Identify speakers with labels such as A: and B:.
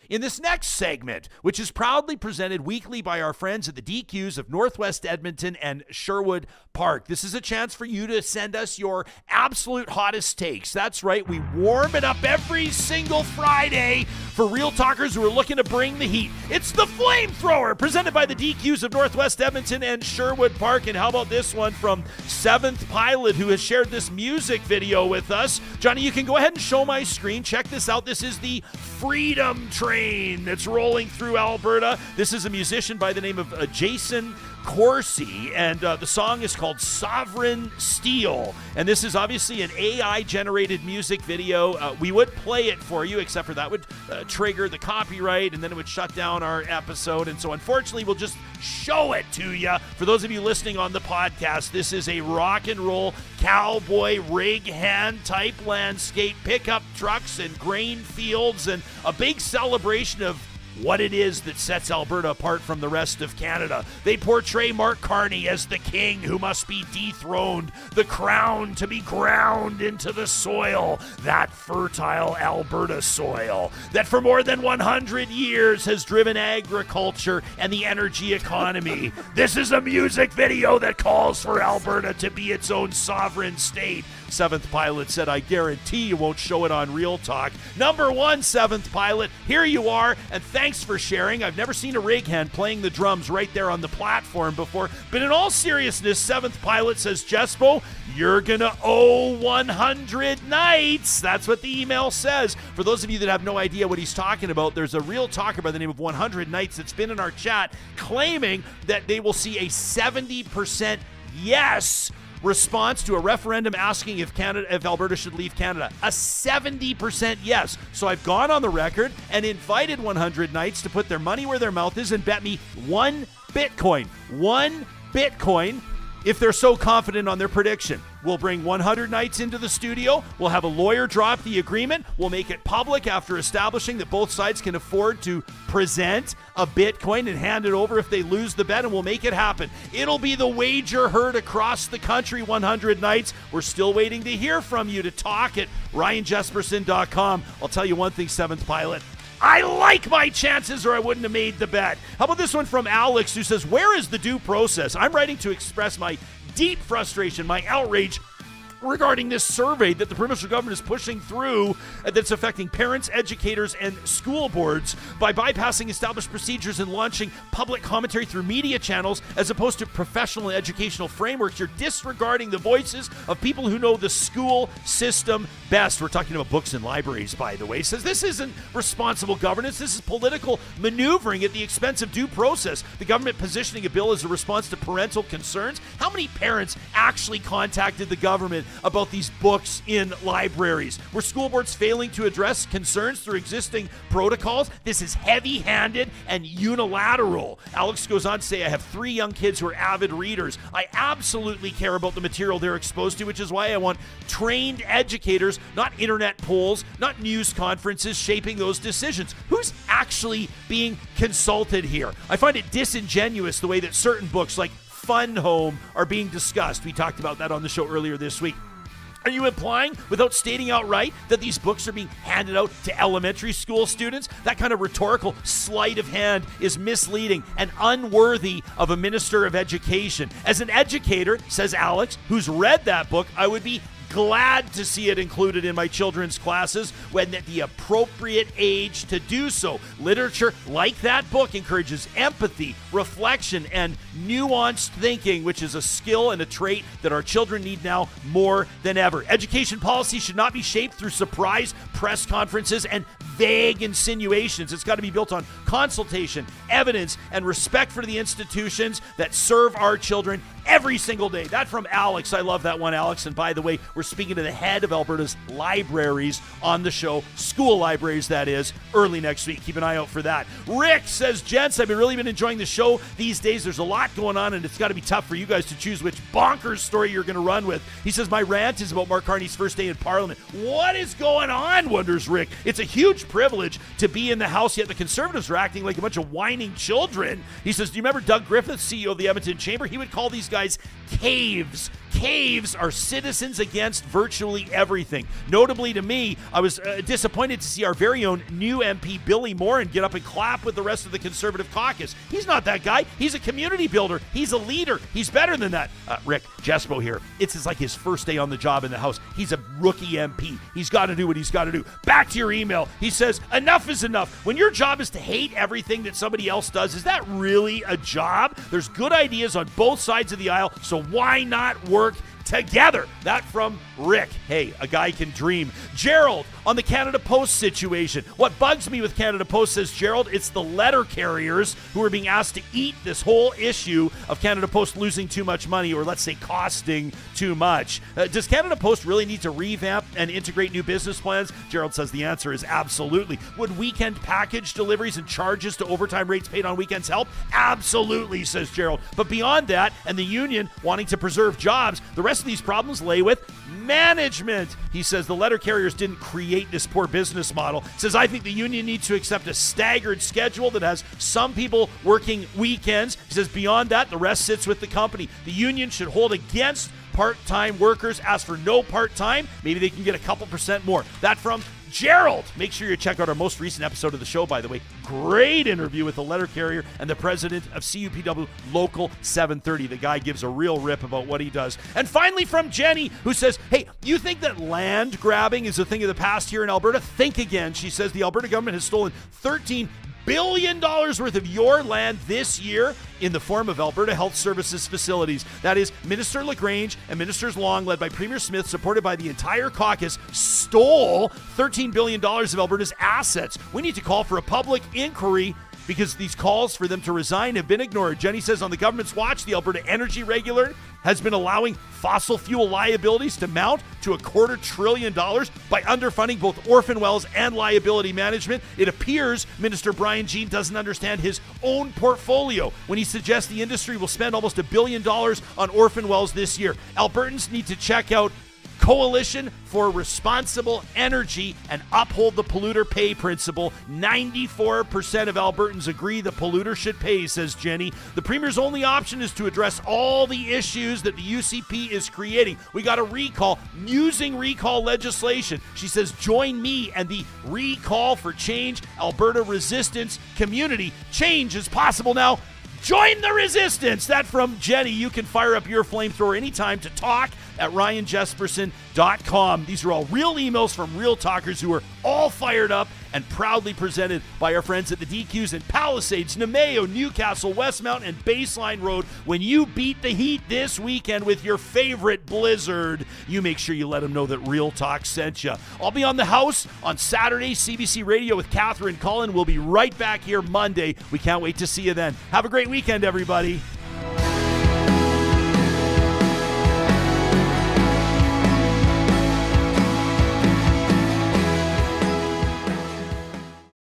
A: In this next segment, which is proudly presented weekly by our friends at the DQs of Northwest Edmonton and Sherwood Park, this is a chance for you to send us your absolute hottest takes. That's right, we warm it up every single Friday for real talkers who are looking to bring the heat. It's the Flamethrower, presented by the DQs of Northwest Edmonton and Sherwood Park. And how about this one from Seventh Pilot, who has shared this music video with us. Johnny, you can go ahead and show my screen. Check this out. This is the Freedom Train that's rolling through Alberta. This is a musician by the name of Jason Corsi, and the song is called Sovereign Steel. And this is obviously an AI-generated music video. We would play it for you, except for that would trigger the copyright, and then it would shut down our episode. And so, unfortunately, we'll just show it to you. For those of you listening on the podcast, this is a rock and roll cowboy rig hand type landscape, pickup trucks and grain fields, and a big celebration of what it is that sets Alberta apart from the rest of Canada. They portray Mark Carney as the king who must be dethroned, the crown to be ground into the soil, that fertile Alberta soil that for more than 100 years has driven agriculture and the energy economy. This is a music video that calls for Alberta to be its own sovereign state. Seventh Pilot said, I guarantee you won't show it on Real Talk. Number one, Seventh Pilot, here you are, and thanks for sharing. I've never seen a rig hand playing the drums right there on the platform before, but in all seriousness, Seventh Pilot says, Jespo, you're gonna owe 100 nights. That's what the email says. For those of you that have no idea what he's talking about, there's a Real Talker by the name of 100 Nights that's been in our chat claiming that they will see a 70% yes response to a referendum asking if Alberta should leave Canada. A 70% yes. So I've gone on the record and invited 100 Nights to put their money where their mouth is and bet me one Bitcoin if they're so confident on their prediction. We'll bring 100 Nights into the studio. We'll have a lawyer drop the agreement. We'll make it public after establishing that both sides can afford to present a Bitcoin and hand it over if they lose the bet, and we'll make it happen. It'll be the wager heard across the country, 100 Nights. We're still waiting to hear from you to talk at ryanjesperson.com. I'll tell you one thing, Seventh Pilot. I like my chances or I wouldn't have made the bet. How about this one from Alex, who says, where is the due process? I'm writing to express my deep frustration, my outrage regarding this survey that the provincial government is pushing through that's affecting parents, educators, and school boards by bypassing established procedures and launching public commentary through media channels as opposed to professional and educational frameworks. You're disregarding the voices of people who know the school system best. We're talking about books and libraries, by the way. Says this isn't responsible governance. This is political maneuvering at the expense of due process. The government positioning a bill as a response to parental concerns. How many parents actually contacted the government about these books in libraries? Were school boards failing to address concerns through existing protocols? This is heavy-handed and unilateral. Alex goes on to say, I have 3 young kids who are avid readers. I absolutely care about the material they're exposed to, which is why I want trained educators, not internet polls, not news conferences shaping those decisions. Who's actually being consulted here? I find it disingenuous the way that certain books like Fun Home are being discussed. We talked about that on the show earlier this week. Are you implying, without stating outright, that these books are being handed out to elementary school students? That kind of rhetorical sleight of hand is misleading and unworthy of a minister of education. As an educator, says Alex, who's read that book, I would be glad to see it included in my children's classes when at the appropriate age to do so. Literature like that book encourages empathy, reflection, and nuanced thinking, which is a skill and a trait that our children need now more than ever. Education policy should not be shaped through surprise press conferences and vague insinuations. It's got to be built on consultation, evidence, and respect for the institutions that serve our children every single day. That from Alex. I love that one, Alex. And by the way, we're speaking to the head of Alberta's libraries on the show, school libraries, that is, early next week. Keep an eye out for that. Rick says, gents, I've really been enjoying the show these days. There's a lot going on, and it's got to be tough for you guys to choose which bonkers story you're going to run with. He says, my rant is about Mark Carney's first day in Parliament. What is going on again, wonders Rick. It's a huge privilege to be in the House, yet the Conservatives are acting like a bunch of whining children. He says, do you remember Doug Griffith, CEO of the Edmonton Chamber? He would call these guys caves. Caves are citizens against virtually everything. Notably to me, I was disappointed to see our very own new MP, Billy Morin, get up and clap with the rest of the Conservative caucus. He's not that guy. He's a community builder. He's a leader. He's better than that. Rick, Jespo here. It's like his first day on the job in the House. He's a rookie MP. He's got to do what he's got to do. Back to your email. He says, enough is enough. When your job is to hate everything that somebody else does, is that really a job? There's good ideas on both sides of the aisle, so why not work together? That from Rick. Hey, a guy can dream. Gerald, on the Canada Post situation. What bugs me with Canada Post, says Gerald, it's the letter carriers who are being asked to eat this whole issue of Canada Post losing too much money, or let's say costing too much. Does Canada Post really need to revamp and integrate new business plans? Gerald says the answer is absolutely. Would weekend package deliveries and charges to overtime rates paid on weekends help? Absolutely, says Gerald. But beyond that, and the union wanting to preserve jobs, the rest of these problems lay with management. He says the letter carriers didn't create this poor business model. He says, I think the union needs to accept a staggered schedule that has some people working weekends. He says beyond that, the rest sits with the company. The union should hold against part-time workers. Ask for no part-time. Maybe they can get a couple percent more. That from Gerald. Make sure you check out our most recent episode of the show, by the way. Great interview with the letter carrier and the president of CUPW Local 730. The guy gives a real rip about what he does. And finally from Jenny, who says, hey, you think that land grabbing is a thing of the past here in Alberta? Think again. She says the Alberta government has stolen $13 billion worth of your land this year in the form of Alberta Health Services facilities. That is, Minister LaGrange and Ministers Long, led by Premier Smith, supported by the entire caucus, stole $13 billion of Alberta's assets. We need to call for a public inquiry because these calls for them to resign have been ignored. Jenny says on the government's watch, the Alberta Energy Regulator has been allowing fossil fuel liabilities to mount to $250 billion by underfunding both orphan wells and liability management. It appears Minister Brian Jean doesn't understand his own portfolio when he suggests the industry will spend almost $1 billion on orphan wells this year. Albertans need to check out Coalition for Responsible Energy and uphold the polluter pay principle. 94% of Albertans agree the polluter should pay, says Jenny. The Premier's only option is to address all the issues that the UCP is creating. We got a recall using recall legislation. She says, join me and the Recall for Change Alberta resistance community. Change is possible now. Join the resistance. That from Jenny. You can fire up your flamethrower anytime to talk at ryanjesperson.com. These are all real emails from real talkers who are all fired up and proudly presented by our friends at the DQs in Palisades, Namao, Newcastle, Westmount, and Baseline Road. When you beat the heat this weekend with your favorite blizzard, you make sure you let them know that Real Talk sent you. I'll be on the House on Saturday, CBC Radio with Catherine Cullen. We'll be right back here Monday. We can't wait to see you then. Have a great weekend, everybody.